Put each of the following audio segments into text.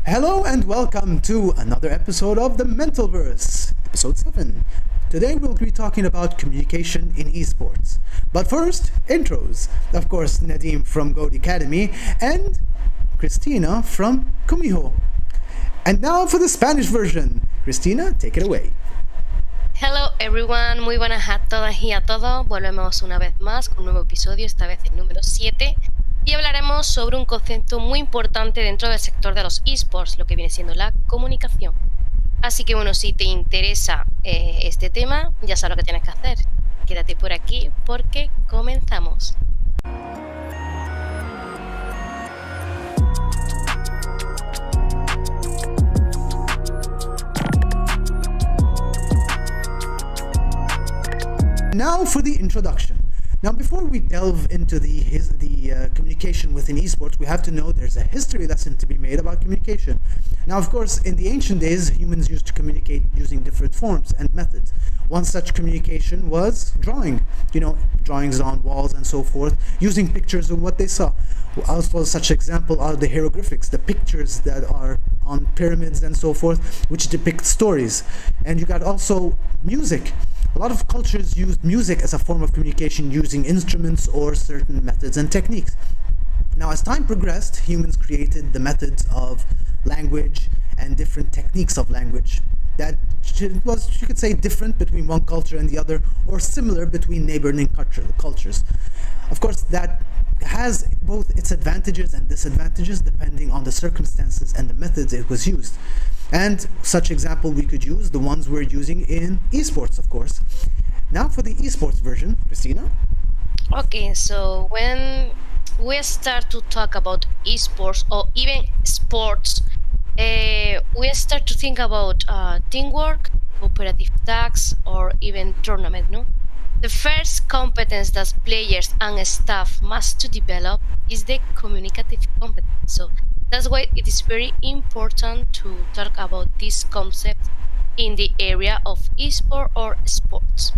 Hello and welcome to another episode of the Mentalverse, Episode 7. Today we'll be talking about communication in esports. But first, intros. Of course, Nadim from Goat Academy and Christina from Kumiho. And now for the Spanish version. Christina, take it away. Hello everyone, muy buenas a todas y a todos. Volvemos una vez más con un nuevo episodio, esta vez el número 7. Y hablaremos sobre un concepto muy importante dentro del sector de los esports, lo que viene siendo la comunicación. Así que bueno, si te interesa este tema, ya sabes lo que tienes que hacer. Quédate por aquí porque comenzamos. Now for the introduction. Now, before we delve into the communication within esports, we have to know there's a history lesson to be made about communication. Now, of course, in the ancient days, humans used to communicate using different forms and methods. One such communication was drawing, drawings on walls and so forth, using pictures of what they saw. Also, such example are the hieroglyphics, the pictures that are on pyramids and so forth, which depict stories. And you got also music. A lot of cultures used music as a form of communication using instruments or certain methods and techniques. Now, as time progressed, humans created the methods of language and different techniques of language that was, you could say, different between one culture and the other, or similar between neighboring cultures. Of course, that has both its advantages and disadvantages depending on the circumstances and the methods it was used. And such example we could use the ones we're using in esports, of course. Now for the esports version, Christina. Okay, so when we start to talk about esports or even sports, we start to think about teamwork, cooperative tasks, or even tournament, no? The first competence that players and staff must to develop is the communicative competence. So that's why it is very important to talk about this concept in the area of esport or sports.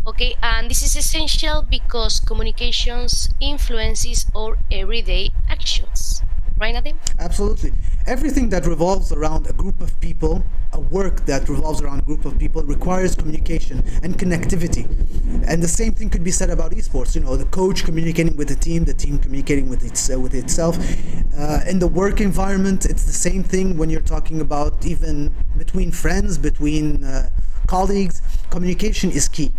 Okay, and this is essential because communications influences our everyday actions. Right, Nadim? Absolutely. Everything that revolves around a group of people, a work that revolves around a group of people, requires communication and connectivity. And the same thing could be said about esports. The coach communicating with the team communicating with itself. In the work environment, it's the same thing when you're talking about even between friends, between colleagues. Communication is key.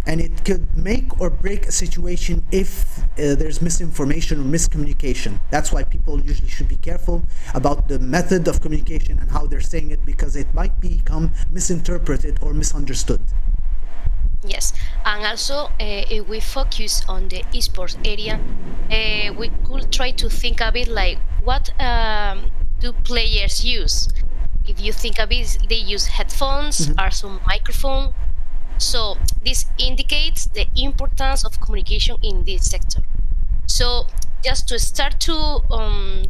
And it could make or break a situation if there's misinformation or miscommunication. That's why people usually should be careful about the method of communication and how they're saying it, because it might become misinterpreted or misunderstood. Yes, and also if we focus on the esports area, we could try to think a bit like what do players use? If you think a bit, they use headphones or some microphone. So this indicates the importance of communication in this sector. So just to start to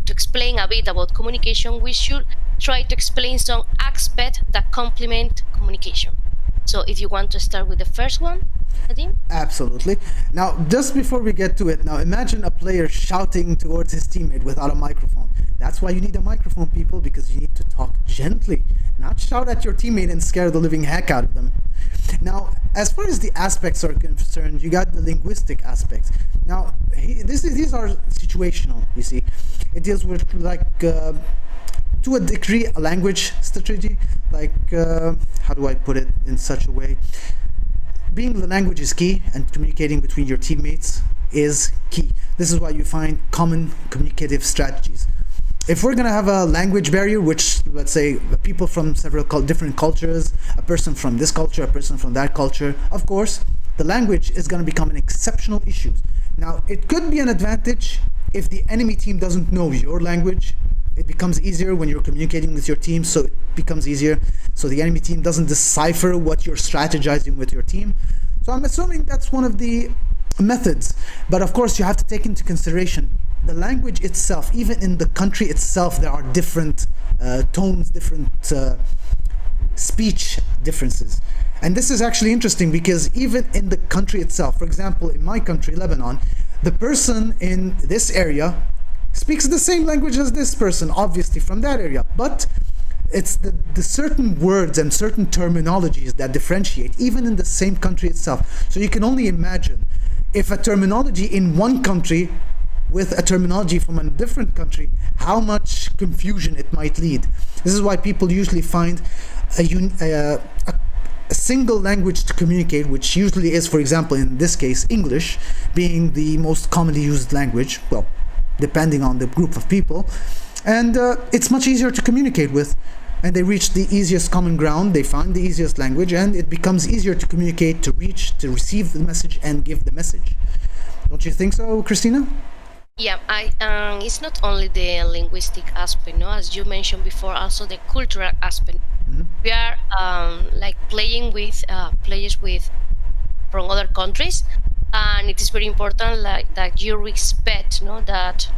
explain a bit about communication, we should try to explain some aspects that complement communication. So if you want to start with the first one, Nadim? Absolutely. Now, just before we get to it, now imagine a player shouting towards his teammate without a microphone. That's why you need a microphone, people, because you need to talk gently, not shout at your teammate and scare the living heck out of them. Now, as far as the aspects are concerned, you got the linguistic aspects. Now, these are situational, you see. It deals with, to a degree, a language strategy. How do I put it in such a way? Being the language is key, and communicating between your teammates is key. This is why you find common communicative strategies. If we're going to have a language barrier, which, let's say, people from several different cultures, a person from this culture, a person from that culture, of course, the language is going to become an exceptional issue. Now, it could be an advantage if the enemy team doesn't know your language. It becomes easier when you're communicating with your team, so it becomes easier. So the enemy team doesn't decipher what you're strategizing with your team. So I'm assuming that's one of the methods. But of course, you have to take into consideration the language itself. Even in the country itself, there are different tones, different speech differences. And this is actually interesting because even in the country itself, for example, in my country, Lebanon, the person in this area speaks the same language as this person, obviously from that area, but it's the certain words and certain terminologies that differentiate, even in the same country itself. So you can only imagine if a terminology in one country with a terminology from a different country, how much confusion it might lead. This is why people usually find a single language to communicate, which usually is, for example, in this case, English, being the most commonly used language, well, depending on the group of people. And it's much easier to communicate with. And they reach the easiest common ground, they find the easiest language, and it becomes easier to communicate, to reach, to receive the message, and give the message. Don't you think so, Christina? Yeah, it's not only the linguistic aspect, no, as you mentioned before, also the cultural aspect. Mm-hmm. We are like playing with players with from other countries, and it is very important like that you respect, no, that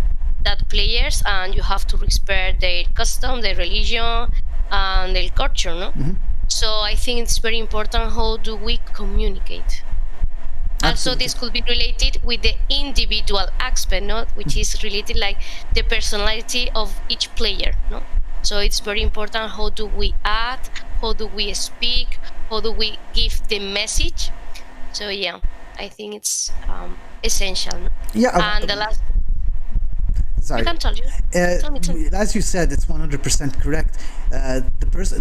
players, and you have to respect their custom, their religion, and their culture, no. Mm-hmm. So I think it's very important how do we communicate. Also, Absolutely. this could be related with the individual aspect, no, which is related like the personality of each player, no. So it's very important how do we act, how do we speak, how do we give the message. So yeah, I think it's essential. No? Yeah. And the last, Sorry. you can tell you. Tell me. As you said, it's 100% correct.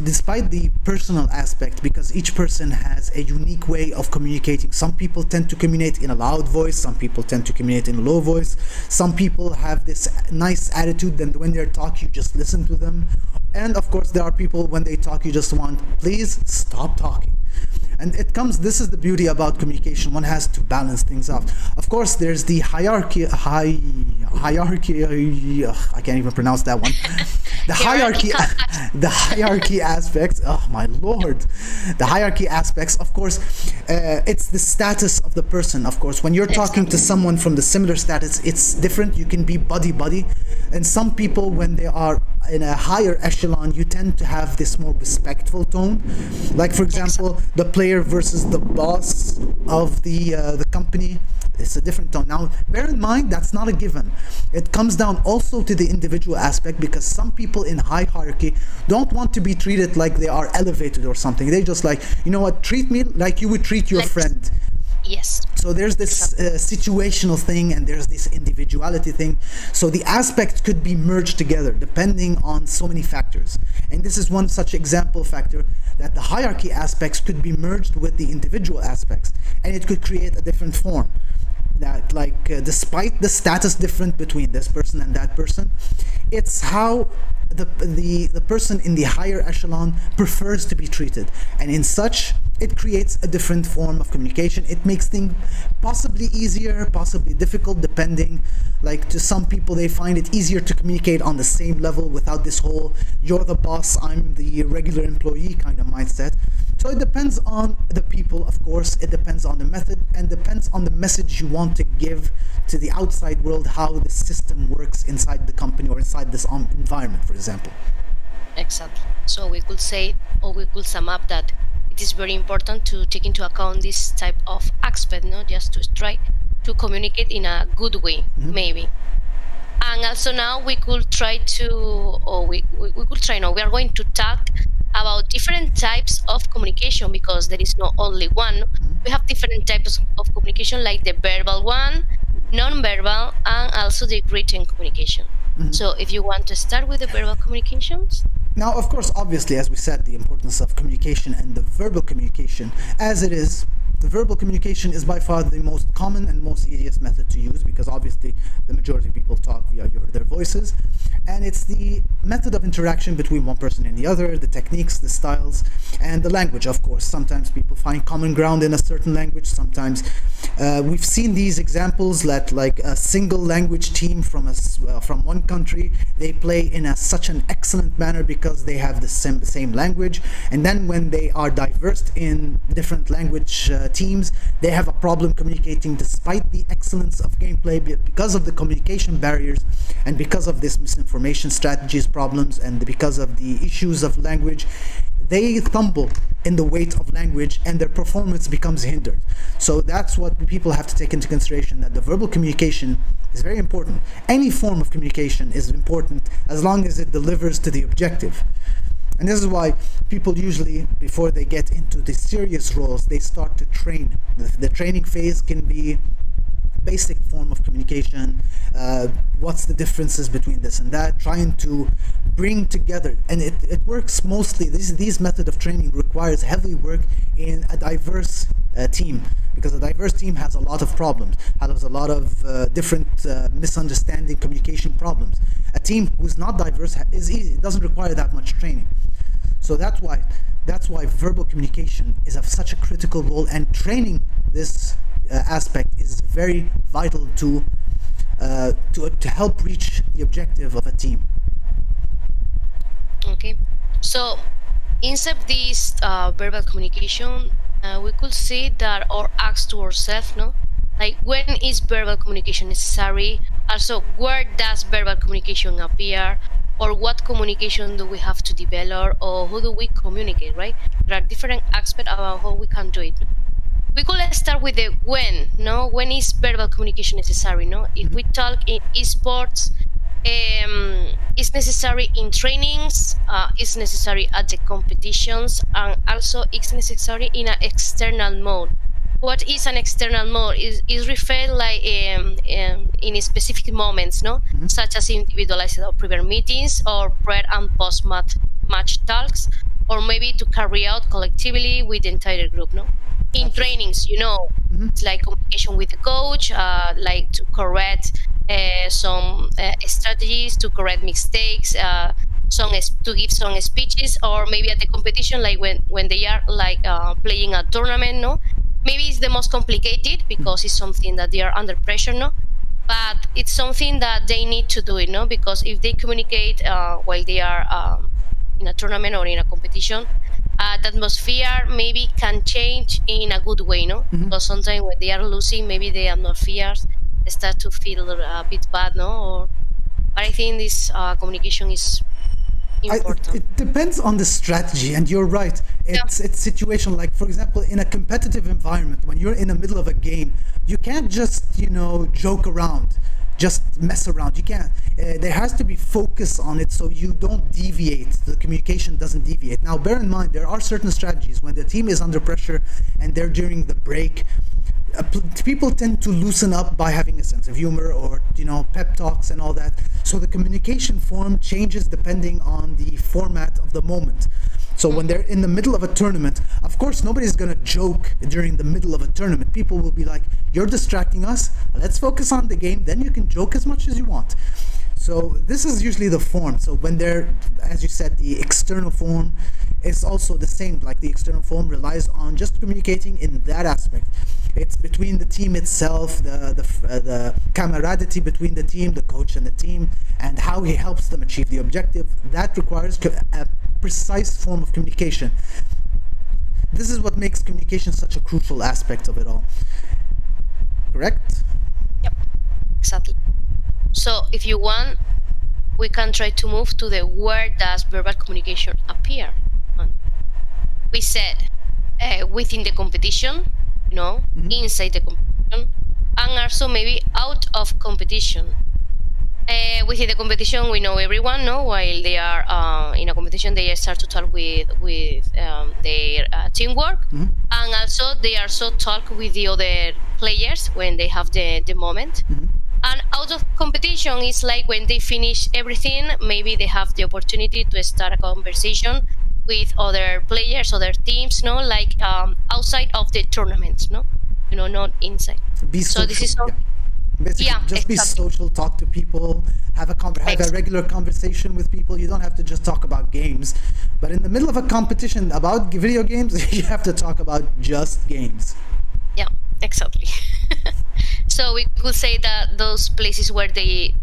Despite the personal aspect, because each person has a unique way of communicating. Some people tend to communicate in a loud voice. Some people tend to communicate in a low voice. Some people have this nice attitude that when they talk, you just listen to them. And of course, there are people when they talk, you just want, please stop talking. And this is the beauty about communication. One has to balance things out. Of course, there's the hierarchy, I can't even pronounce that one. The hierarchy aspects, oh my lord. The hierarchy aspects, of course, it's the status of the person. Of course, when you're talking to someone from the similar status, it's different. You can be buddy. And some people, when they are in a higher echelon, you tend to have this more respectful tone. Like, for example, the player versus the boss of the company. It's a different tone. Now, bear in mind, that's not a given. It comes down also to the individual aspect, because some people in high hierarchy don't want to be treated like they are elevated or something. They just like, you know what, treat me like you would treat your friend. Yes. So there's this situational thing, and there's this individuality thing. So the aspects could be merged together depending on so many factors. And this is one such example factor, that the hierarchy aspects could be merged with the individual aspects, and it could create a different form. That despite the status different between this person and that person, it's how the person in the higher echelon prefers to be treated, and in such it creates a different form of communication. It makes things possibly easier, possibly difficult, depending. Like, to some people, they find it easier to communicate on the same level without this whole you're the boss, I'm the regular employee kind of mindset. So it depends on the people, of course. It depends on the method, and depends on the message you want to give to the outside world, how the system works inside the company or inside this environment, for example. Exactly. So we could say, or we could sum up that it is very important to take into account this type of aspect, not just to try to communicate in a good way, maybe. And also now we could try to, or we could try now, we are going to talk about different types of communication, because there is not only one. We have different types of communication, like the verbal one, non-verbal, and also the written communication. So if you want to start with the verbal communications. Now, of course, obviously, as we said, the importance of communication and the verbal communication, as it is, the verbal communication is by far the most common and most easiest method to use, because obviously the majority of people talk via their voices, and it's the method of interaction between one person and the other, the techniques, the styles, and the language, of course. Sometimes people find common ground in a certain language. Sometimes we've seen these examples that, like, a single language team from one country, they play in such an excellent manner because they have the same language, and then when they are diverse in different language teams, they have a problem communicating despite the excellence of gameplay, because of the communication barriers, and because of this misinformation strategies problems, and because of the issues of language. they stumble in the weight of language and their performance becomes hindered. So that's what people have to take into consideration, that the verbal communication is very important. Any form of communication is important as long as it delivers to the objective. And this is why people usually, before they get into the serious roles, they start to train. The training phase can be basic form of communication, what's the differences between this and that, trying to bring together, and it works mostly, these method of training requires heavy work in a diverse team, because a diverse team has a lot of problems, has a lot of different misunderstanding, communication problems. A team who's not diverse is easy, it doesn't require that much training. So that's why verbal communication is of such a critical role, and training this aspect is very vital to help reach the objective of a team. Okay, so inside this verbal communication, we could say that, or ask to ourselves, no, like, when is verbal communication necessary? Also, where does verbal communication appear? Or what communication do we have to develop, or who do we communicate, right? There are different aspects about how we can do it. We could start with the when, no? When is verbal communication necessary, no? If we talk in esports, it's necessary in trainings, it's necessary at the competitions, and also it's necessary in an external mode. What is an external mode? Is referred like in specific moments, no? Such as individualized or private meetings, or pre and post match talks, or maybe to carry out collectively with the entire group, no? In trainings, it's like communication with the coach, like to correct some strategies, to correct mistakes, to give some speeches, or maybe at the competition, like when they are like playing a tournament, no? Maybe it's the most complicated because it's something that they are under pressure, no? But it's something that they need to do it, no? Because if they communicate while they are in a tournament or in a competition, the atmosphere maybe can change in a good way, no? Because sometimes when they are losing, maybe the atmosphere start to feel a bit bad, no? But I think this communication is important. It depends on the strategy, and you're right. It's situation, like, for example, in a competitive environment, when you're in the middle of a game, you can't just joke around, just mess around. You can't. There has to be focus on it, so you don't deviate. The communication doesn't deviate. Now, bear in mind, there are certain strategies when the team is under pressure and they're during the break. People tend to loosen up by having a sense of humor, or pep talks and all that. So the communication form changes depending on the format of the moment. So when they're in the middle of a tournament, of course nobody's gonna joke during the middle of a tournament. People will be like, "You're distracting us. Let's focus on the game. Then you can joke as much as you want." So this is usually the form. So when they're, as you said, the external form is also the same. Like, the external form relies on just communicating in that aspect. It's between the team itself, the camaraderie between the team, the coach and the team, and how he helps them achieve the objective. That requires a precise form of communication. This is what makes communication such a crucial aspect of it all. Correct? Yep, exactly. So if you want, we can try to move to the where does verbal communication appear. We said within the competition, inside the competition, and also maybe out of competition. Within the competition, we know everyone, no? While they are in a competition, they start to talk with their teamwork, and also they also talk with the other players when they have the moment. And out of competition is like when they finish everything, maybe they have the opportunity to start a conversation with other players, other teams, no? Like outside of the tournaments, no? Not inside. Be social. So this is all. Basically, just be social, talk to people, have a regular conversation with people. You don't have to just talk about games. But in the middle of a competition about video games, you have to talk about just games. Yeah, exactly. So we could say that those places where they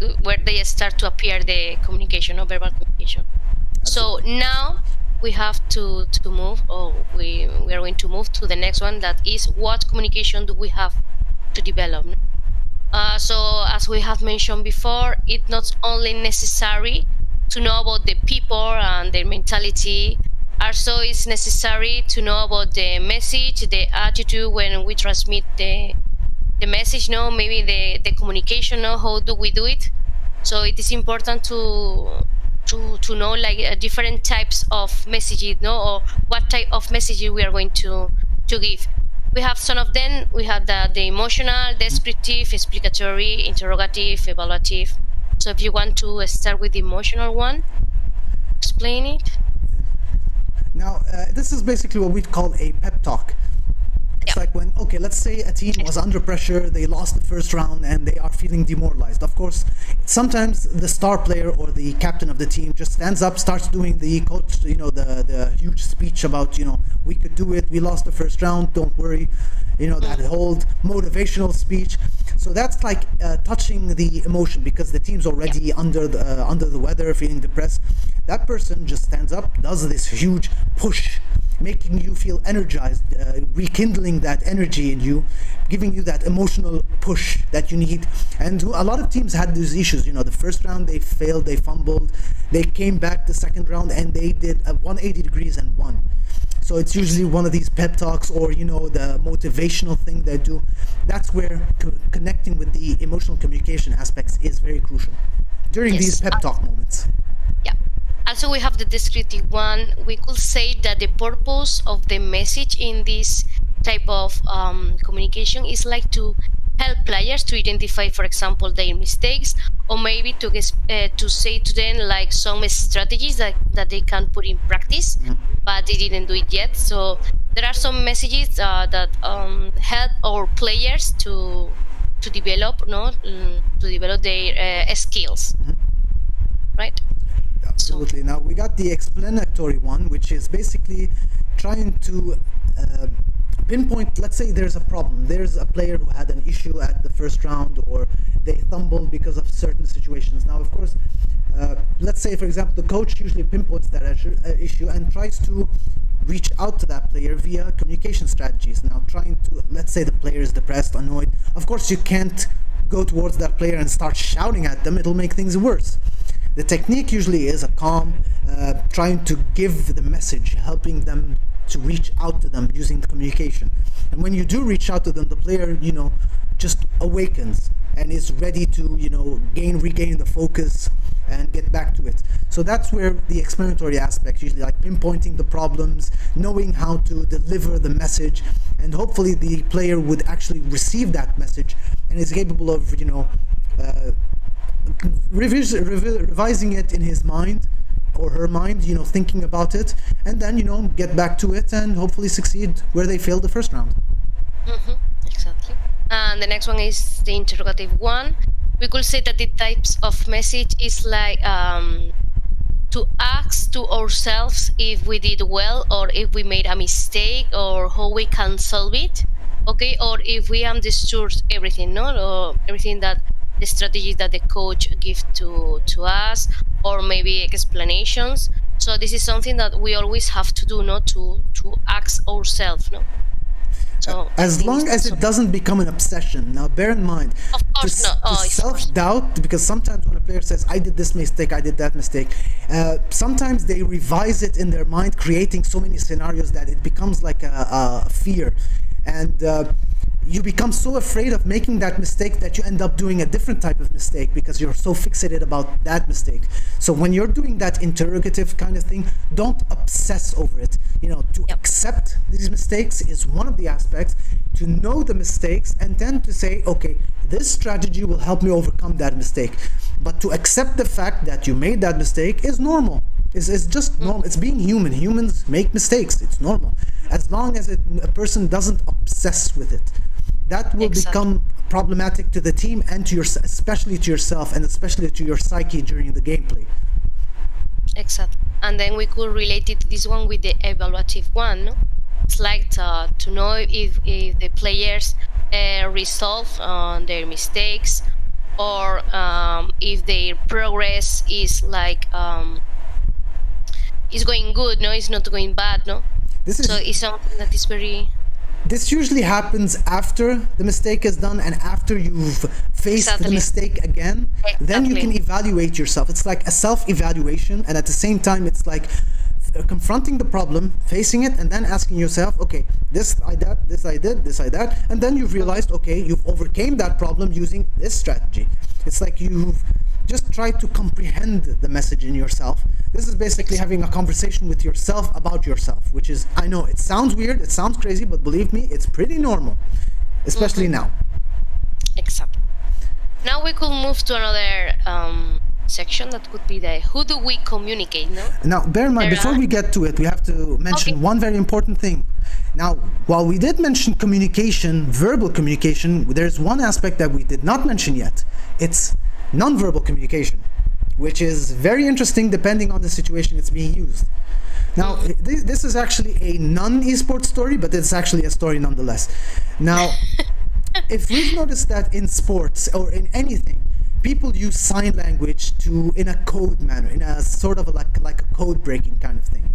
start to appear the communication, or verbal communication. Absolutely. So now we have to move, or we are going to move to the next one, that is, what communication do we have to develop? So as we have mentioned before, it's not only necessary to know about the people and their mentality, Also, it's necessary to know about the message, the attitude when we transmit the message, no, maybe the communication, no, how do we do it? So it is important to know like different types of messages, no, or what type of messages we are going to give. We have some of them. We have the emotional, descriptive, explicatory, interrogative, evaluative. So if you want to start with the emotional one, explain it. Now, this is basically what we'd call a pep talk. It's like when, okay, let's say a team was under pressure, they lost the first round and they are feeling demoralized. Of course, sometimes the star player or the captain of the team just stands up, starts doing the coach, the huge speech about, we could do it, we lost the first round, don't worry, that whole motivational speech. So that's like touching the emotion because the team's already under the weather, feeling depressed. That person just stands up, does this huge push, making you feel energized, rekindling that energy in you, giving you that emotional push that you need. And a lot of teams had these issues. The first round they failed, they fumbled, they came back the second round and they did a 180 degrees and won. So it's usually one of these pep talks or, the motivational thing they do. That's where connecting with the emotional communication aspects is very crucial during these pep talk moments. Yeah. Also, we have the descriptive one. We could say that the purpose of the message in this type of communication is like to help players to identify, for example, their mistakes, or maybe to say to them like some strategies that they can put in practice, but they didn't do it yet. So there are some messages that help our players to develop, to develop their skills, right? Absolutely. Now we got the explanatory one, which is basically trying to pinpoint. Let's say there's a problem. There's a player who had an issue at the first round, or they stumbled because of certain situations. Now, of course, let's say, for example, the coach usually pinpoints that issue and tries to reach out to that player via communication strategies. Now, trying to, let's say the player is depressed, annoyed. Of course, you can't go towards that player and start shouting at them. It'll make things worse. The technique usually is a calm, trying to give the message, helping them to reach out to them using the communication. And when you do reach out to them, the player, just awakens and is ready to, regain the focus and get back to it. So that's where the explanatory aspect, usually like pinpointing the problems, knowing how to deliver the message, and hopefully the player would actually receive that message and is capable of, revising it in his mind or her mind, thinking about it, and then, get back to it and hopefully succeed where they failed the first round. Exactly. And the next one is the interrogative one. We could say that the types of message is like to ask to ourselves if we did well, or if we made a mistake, or how we can solve it, okay, or if we understood everything, or everything that the strategies that the coach gives to us, or maybe explanations. So this is something that we always have to do, to ask ourselves, So as long as it doesn't become an obsession. Now, bear in mind, of course to self-doubt, because sometimes when a player says, I did this mistake, I did that mistake, sometimes they revise it in their mind, creating so many scenarios that it becomes like a fear. And you become so afraid of making that mistake that you end up doing a different type of mistake because you're so fixated about that mistake. So when you're doing that interrogative kind of thing, don't obsess over it. To accept these mistakes is one of the aspects, to know the mistakes, and then to say, okay, this strategy will help me overcome that mistake. But to accept the fact that you made that mistake is normal. It's just normal. It's being human. Humans make mistakes. It's normal. As long as a person doesn't obsess with it. That will become problematic to the team and to especially to yourself, and especially to your psyche during the gameplay. Exactly. And then we could relate it to this one with the evaluative one. It's like to know if the players resolve their mistakes, or if their progress is like is going good, it's not going bad, so it's something that is very. This usually happens after the mistake is done and after you've faced the mistake again. Then you can evaluate yourself. It's like a self-evaluation, and at the same time it's like confronting the problem, facing it, and then asking yourself, okay, this I did, this I did, this I that, and then you've realized, okay, you've overcame that problem using this strategy. It's like you've just tried to comprehend the message in yourself. This is basically having a conversation with yourself about yourself, which is, I know it sounds weird, it sounds crazy, but believe me, it's pretty normal, especially now. Exactly. Now we could move to another section that could be the who do we communicate, no? Now, bear in mind, before we get to it, we have to mention one very important thing. Now, while we did mention communication, verbal communication, there's one aspect that we did not mention yet. It's non-verbal communication, which is very interesting depending on the situation it's being used. Now, this is actually a non-esports story, but it's actually a story nonetheless. Now, if we've noticed that in sports or in anything, people use sign language in a code manner, in a sort of like a code breaking kind of thing.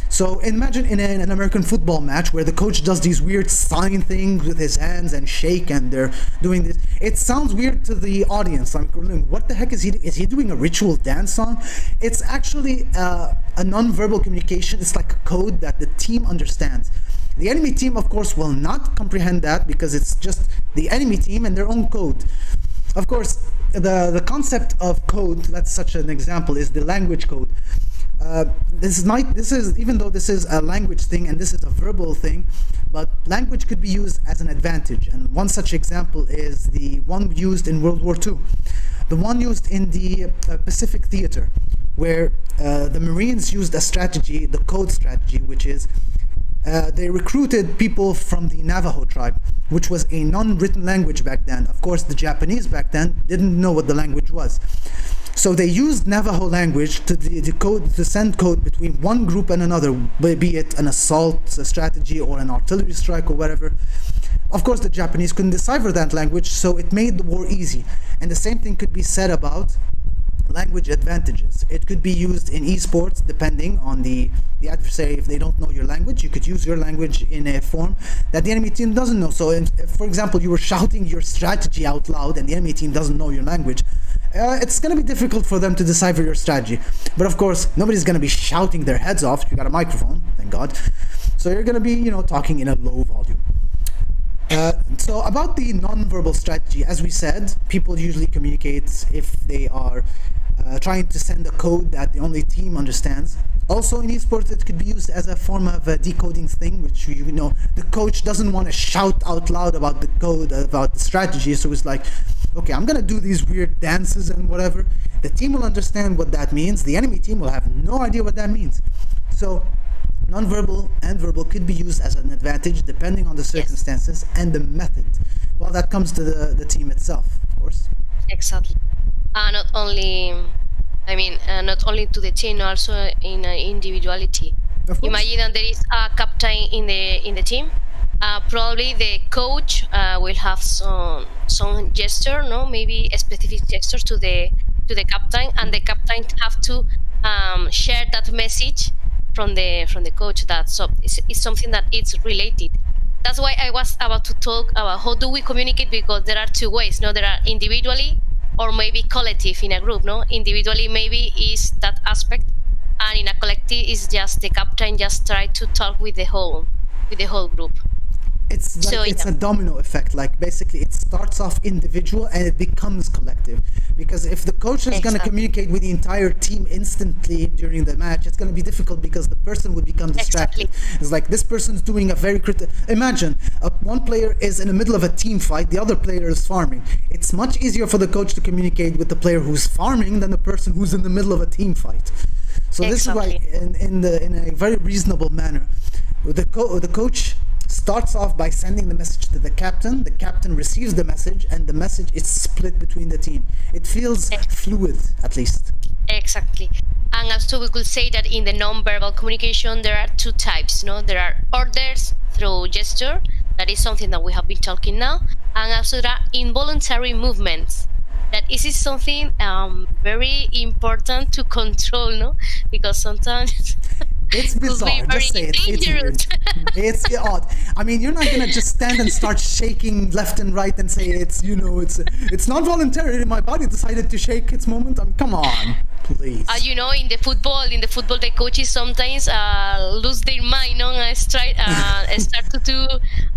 So imagine in an American football match where the coach does these weird sign things with his hands and shake, and they're doing this. It sounds weird to the audience. I'm wondering, what the heck is he doing a ritual dance song? It's actually a non-verbal communication. It's like a code that the team understands. The enemy team, of course, will not comprehend that because it's just the enemy team and their own code. Of course, the concept of code, that's such an example, is the language code. This is even though this is a language thing and this is a verbal thing, but language could be used as an advantage. And one such example is the one used in World War II, the one used in the Pacific Theater, where the Marines used a strategy, the code strategy, which is they recruited people from the Navajo tribe, which was a non-written language back then. Of course, the Japanese back then didn't know what the language was. So they used Navajo language to send code between one group and another, be it an assault strategy or an artillery strike or whatever. Of course, the Japanese couldn't decipher that language, so it made the war easy. And the same thing could be said about language advantages. It could be used in esports depending on the adversary. If they don't know your language, you could use your language in a form that the enemy team doesn't know. So if, for example, you were shouting your strategy out loud and the enemy team doesn't know your language, it's going to be difficult for them to decipher your strategy. But of course, nobody's going to be shouting their heads off. You got a microphone, thank God. So you're going to be, talking in a low volume. So about the non-verbal strategy, as we said, people usually communicate if they are trying to send a code that the only team understands. Also in esports, it could be used as a form of a decoding thing, which the coach doesn't want to shout out loud about the code, about the strategy. So it's like, okay, I'm gonna do these weird dances and whatever. The team will understand what that means. The enemy team will have no idea what that means. So non-verbal and verbal could be used as an advantage depending on the circumstances and the method. Well, that comes to the team itself, of course. Exactly. Not only to the team, also in individuality. Imagine that there is a captain in the team. Probably the coach will have some gesture, maybe a specific gesture to the captain, and the captain have to share that message from the coach. It's something that it's related. That's why I was about to talk about how do we communicate, because there are two ways. There are individually or maybe collective in a group. Individually maybe is that aspect, and in a collective is just the captain just try to talk with the whole group. It's a domino effect. Like basically it starts off individual and it becomes collective, because if the coach is going to communicate with the entire team instantly during the match, it's going to be difficult because the person would become distracted. It's like this person's doing a very imagine one player is in the middle of a team fight, the other player is farming. It's much easier for the coach to communicate with the player who's farming than the person who's in the middle of a team fight. So this is why in a very reasonable manner, the coach starts off by sending the message to the captain receives the message, and the message is split between the team. It feels fluid, at least. Exactly. And also we could say that in the non-verbal communication there are two types. There are orders through gesture, that is something that we have been talking now, and also there are involuntary movements. That is something very important to control, because sometimes it's bizarre. Just say it. It's weird. It's odd. I mean, you're not gonna just stand and start shaking left and right and say it's not voluntary. My body decided to shake its moment. Come on. Please. In the football, the coaches sometimes lose their mind and start to do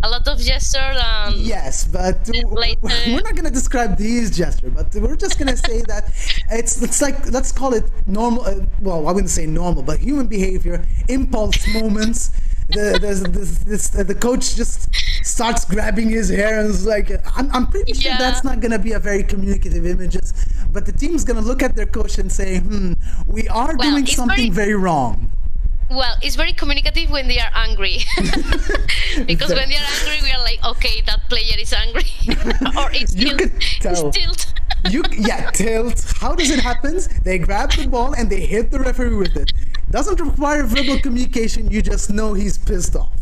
a lot of gestures. Yes, but we're not going to describe these gestures, but we're just going to say that it's like, let's call it normal. Well, I wouldn't say normal, but human behavior, impulse moments. The coach just starts grabbing his hair and is like, I'm pretty sure that's not going to be a very communicative images, but the team's going to look at their coach and say, we are doing something very wrong. Well, it's very communicative when they are angry. Because when they are angry, we are like, okay, that player is angry. Or it's tilt. Tilt. How does it happen? They grab the ball and they hit the referee with it. Doesn't require verbal communication. You just know he's pissed off.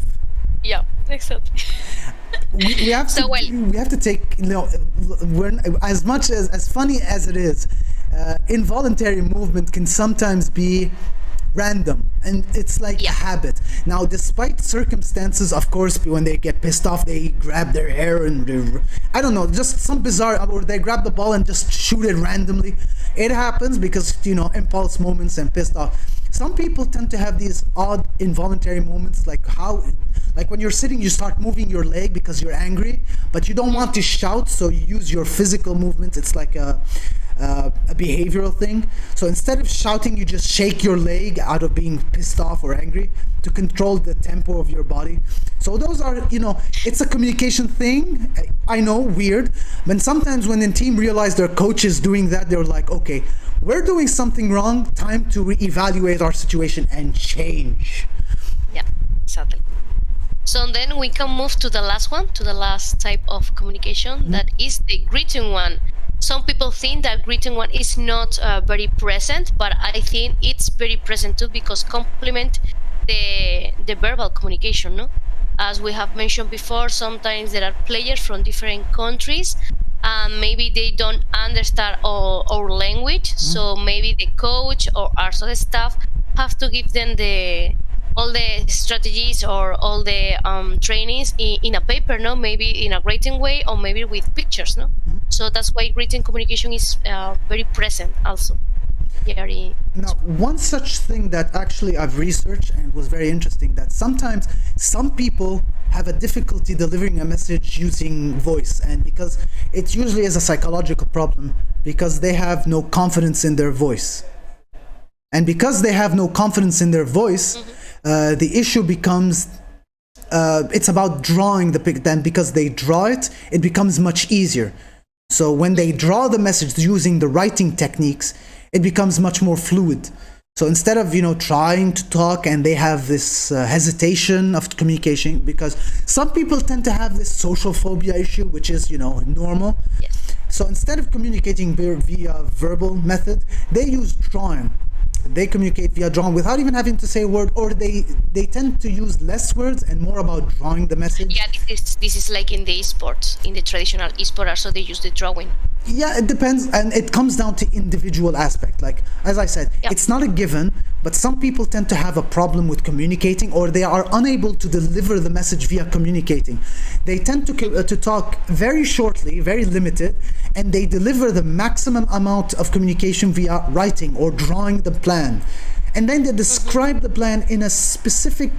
Yeah, exactly. We have to take, as much as funny as it is, involuntary movement can sometimes be random, and it's like a habit. Now, despite circumstances, of course, when they get pissed off, they grab their hair and I don't know, just some bizarre, or they grab the ball and just shoot it randomly. It happens because, impulse moments and pissed off. Some people tend to have these odd involuntary moments, like when you're sitting, you start moving your leg because you're angry, but you don't want to shout, so you use your physical movement. It's like a behavioral thing. So instead of shouting, you just shake your leg out of being pissed off or angry to control the tempo of your body. So those are, it's a communication thing. I know, weird, but sometimes when the team realize their coach is doing that, they're like, okay, we're doing something wrong, time to reevaluate our situation and change. Yeah, exactly. So then we can move to the last type of communication, that is the greeting one. Some people think that greeting one is not very present, but I think it's very present too, because complement the verbal communication, no? As we have mentioned before, sometimes there are players from different countries, and maybe they don't understand our language, so maybe the coach or also staff have to give them all the strategies or all the trainings in a paper, no? Maybe in a written way, or maybe with pictures, no? So that's why written communication is very present also. Now, one such thing that actually I've researched and was very interesting, that sometimes some people have a difficulty delivering a message using voice, and because it usually is a psychological problem, because they have no confidence in their voice. And because they have no confidence in their voice, the issue becomes it's about drawing the picture. Then because they draw it, it becomes much easier. So when they draw the message using the writing techniques, it becomes much more fluid. So instead of trying to talk, and they have this hesitation of communication, because some people tend to have this social phobia issue, which is normal. Yes. So instead of communicating via verbal method, they use drawing. They communicate via drawing without even having to say a word, or they tend to use less words and more about drawing the message. Yeah, this is like in the esports, in the traditional esports also they use the drawing. Yeah, it depends, and it comes down to individual aspect. Like, as I said, it's not a given, but some people tend to have a problem with communicating, or they are unable to deliver the message via communicating. They tend to talk very shortly, very limited, and they deliver the maximum amount of communication via writing or drawing the plan. And then they describe the plan in a specific,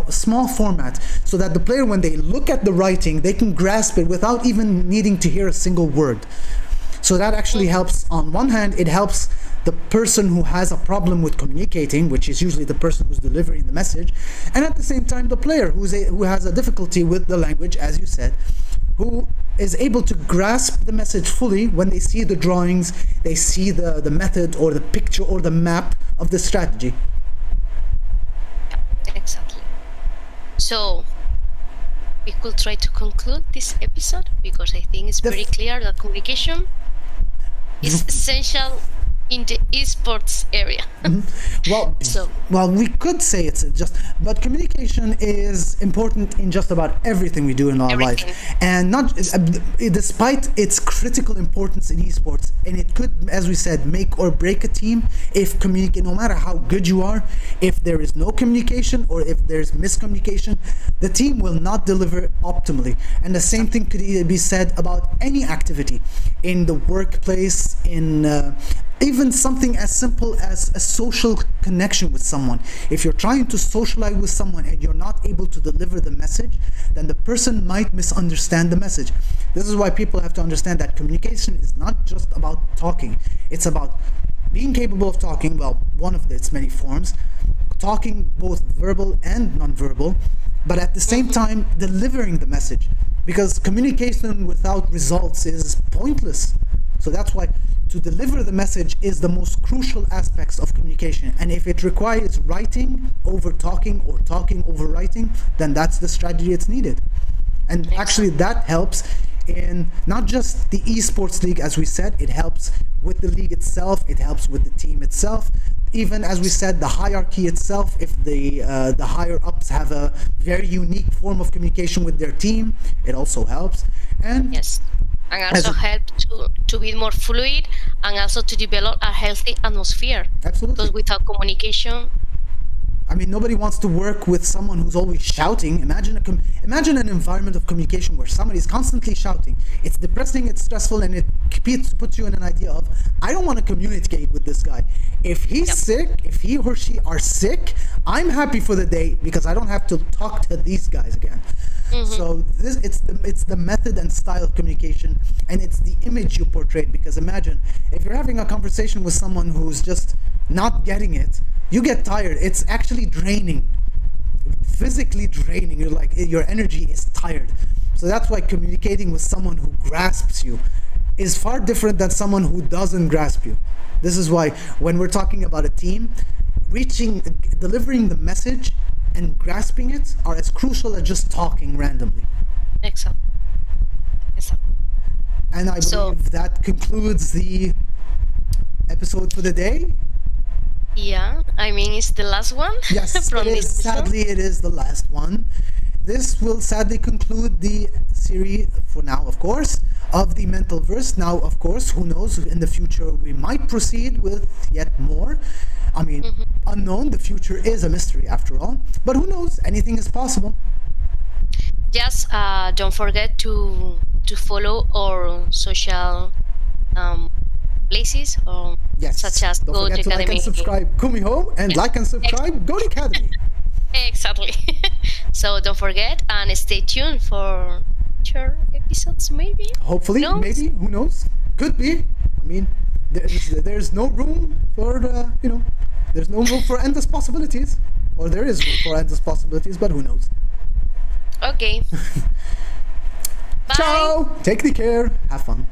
small format, so that the player, when they look at the writing, they can grasp it without even needing to hear a single word. So that actually helps. On one hand, it helps the person who has a problem with communicating, which is usually the person who's delivering the message, and at the same time, the player who has a difficulty with the language, as you said, who is able to grasp the message fully when they see the drawings, they see the method or the picture or the map of the strategy. Exactly. So we could try to conclude this episode, because I think it's very clear that communication is essential in the esports area. Well, we could say it's but communication is important in just about everything we do in our life, and not despite its critical importance in esports, and it could, as we said, make or break a team. If no matter how good you are, if there is no communication or if there's miscommunication, the team will not deliver optimally. And the same thing could be said about any activity in the workplace, in even something as simple as a social connection with someone. If you're trying to socialize with someone and you're not able to deliver the message, then the person might misunderstand the message. This is why people have to understand that communication is not just about talking. It's about being capable of talking, well, one of its many forms, talking both verbal and non-verbal, but at the same time delivering the message. Because communication without results is pointless. So that's why to deliver the message is the most crucial aspects of communication. And if it requires writing over talking or talking over writing, then that's the strategy it's needed. And actually that helps in not just the esports league, as we said, it helps with the league itself, it helps with the team itself. Even as we said, the hierarchy itself, if the higher ups have a very unique form of communication with their team, it also helps. And yes, and also help to be more fluid and also to develop a healthy atmosphere. Absolutely. Because without communication, I mean, nobody wants to work with someone who's always shouting. Imagine an environment of communication where somebody is constantly shouting. It's depressing, it's stressful, and it puts you in an idea of, I don't want to communicate with this guy. If he's sick, if he or she are sick, I'm happy for the day because I don't have to talk to these guys again. So it's the method and style of communication, and it's the image you portrayed. Because imagine if you're having a conversation with someone who's just not getting it, you get tired. It's actually draining, physically draining. You're like, your energy is tired. So that's why communicating with someone who grasps you is far different than someone who doesn't grasp you. This is why when we're talking about a team, delivering the message and grasping it are as crucial as just talking randomly. Exactly. And I believe that concludes the episode for the day. Yeah, I mean, it's the last one. Yes, from it is. Sadly, it is the last one. This will sadly conclude the series for now, of course, of the Mentalverse. Now, of course, who knows, in the future we might proceed with yet more. I mean, unknown, the future is a mystery after all. But who knows, anything is possible. Just don't forget to follow our social places, such as don't forget to like and subscribe Kumiho, and like and subscribe Goat Academy. Exactly. So don't forget and stay tuned for future episodes, maybe. Hopefully, maybe, who knows? Could be. I mean, there's no room for there's no room for endless possibilities, or there is room for endless possibilities, but who knows? Okay. Bye. Ciao. Take the care. Have fun.